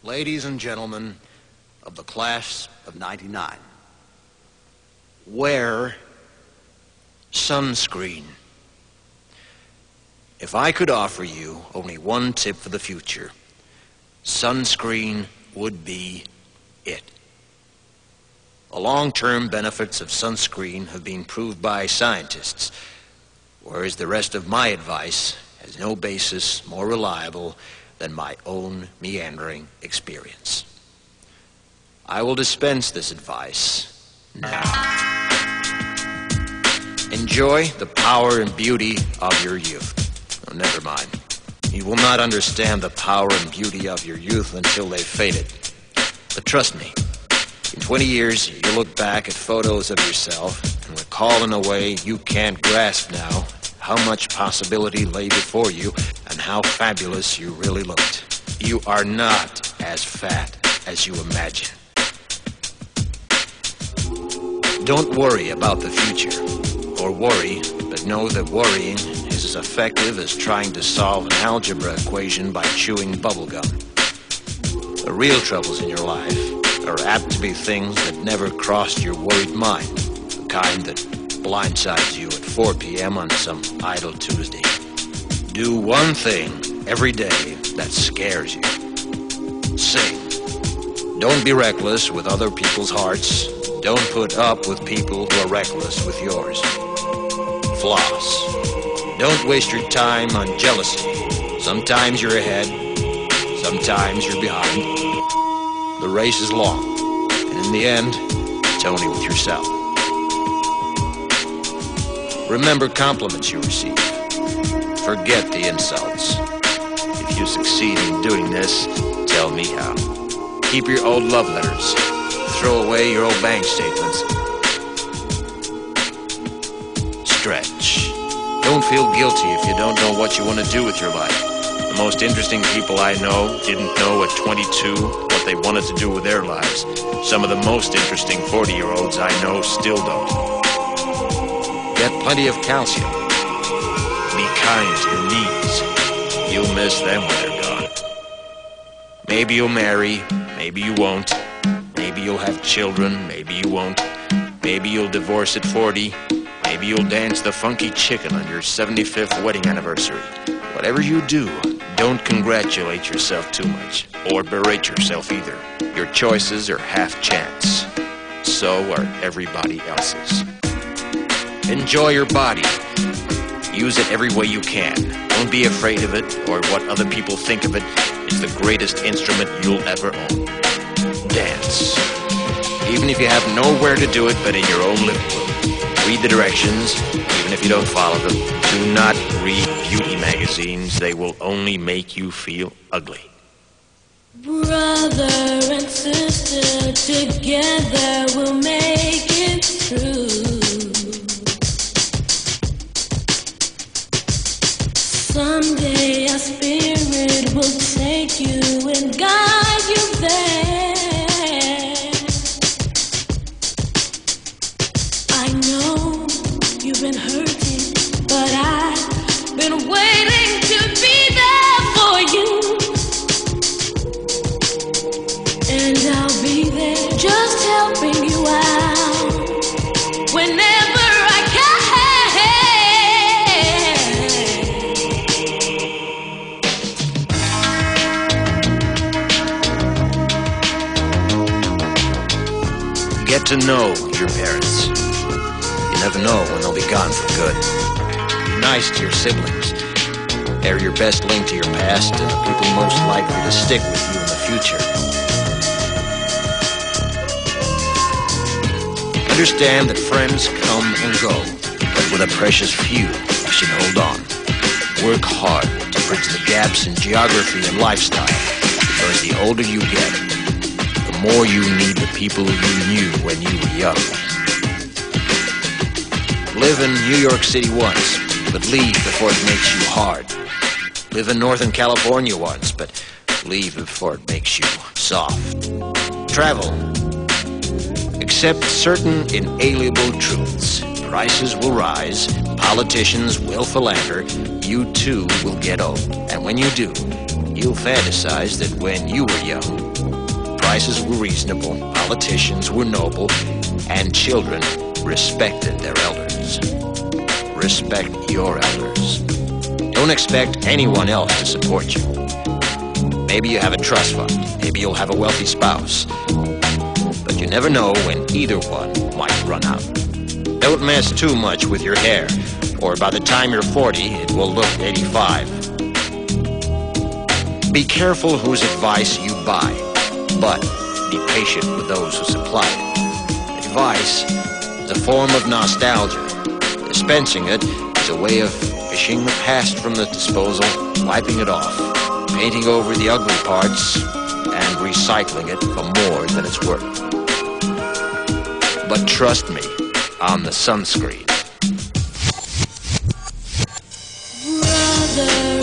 Ladies and gentlemen of the class of '99, wear sunscreen. If I could offer you only one tip for the future, sunscreen would be it. The long-term benefits of sunscreen have been proved by scientists, whereas the rest of my advice has no basis more reliable than my own meandering experience. I will dispense this advice now. Enjoy the power and beauty of your youth. Oh, never mind. You will not understand the power and beauty of your youth until they've faded. But trust me, in 20 years, you'll look back at photos of yourself and recall in a way you can't grasp now how much possibility lay before you and how fabulous you really looked. You are not as fat as you imagine. Don't worry about the future, or worry, but know that worrying is as effective as trying to solve an algebra equation by chewing bubblegum. The real troubles in your life are apt to be things that never crossed your worried mind, the kind that blindsides you at 4 p.m. on some idle Tuesday. Do one thing every day that scares you. Sing. Don't be reckless with other people's hearts. Don't put up with people who are reckless with yours. Floss. Don't waste your time on jealousy. Sometimes you're ahead, sometimes you're behind. The race is long, and in the end, it's only with yourself. Remember compliments you receive. Forget the insults. If you succeed in doing this, tell me how. Keep your old love letters. Throw away your old bank statements. Stretch. Don't feel guilty if you don't know what you want to do with your life. The most interesting people I know didn't know at 22 what they wanted to do with their lives. Some of the most interesting 40-year-olds I know still don't. Get plenty of calcium. Be kind to your knees. You'll miss them when they're gone. Maybe you'll marry, maybe you won't. Maybe you'll have children, maybe you won't. Maybe you'll divorce at 40. Maybe you'll dance the funky chicken on your 75th wedding anniversary. Whatever you do, don't congratulate yourself too much, or berate yourself either. Your choices are half chance. So are everybody else's. Enjoy your body. Use it every way you can. Don't be afraid of it, or what other people think of it is the greatest instrument you'll ever own. Dance. Even if you have nowhere to do it but in your own living room. Read the directions, even if you don't follow them. Do not read beauty magazines. They will only make you feel ugly. Brother and sister, together we'll make it through. Someday our spirit will take you and guide you there. I know you've been hurting, but I've been waiting to be there for you. And I'll be there just helping you out whenever I can. Get to know your parents. You never know when they'll be gone for good. Be nice to your siblings. They're your best link to your past and the people most likely to stick with you in the future. Understand that friends come and go, but with a precious few, you should hold on. Work hard to bridge the gaps in geography and lifestyle, because the older you get, the more you need the people you knew when you were young. Live in New York City once, but leave before it makes you hard. Live in Northern California once, but leave before it makes you soft. Travel. Accept certain inalienable truths. Prices will rise, politicians will philander, you too will get old. And when you do, you'll fantasize that when you were young, prices were reasonable, politicians were noble, and children respected their elders. Respect your elders. Don't expect anyone else to support you. Maybe you have a trust fund, maybe you'll have a wealthy spouse, but you never know when either one might run out. Don't mess too much with your hair, or by the time you're 40, it will look 85. Be careful whose advice you buy, but be patient with those who supply it. Advice is a form of nostalgia. Dispensing it is a way of fishing the past from the disposal, wiping it off, painting over the ugly parts, and recycling it for more than it's worth. But trust me on the sunscreen. Brother.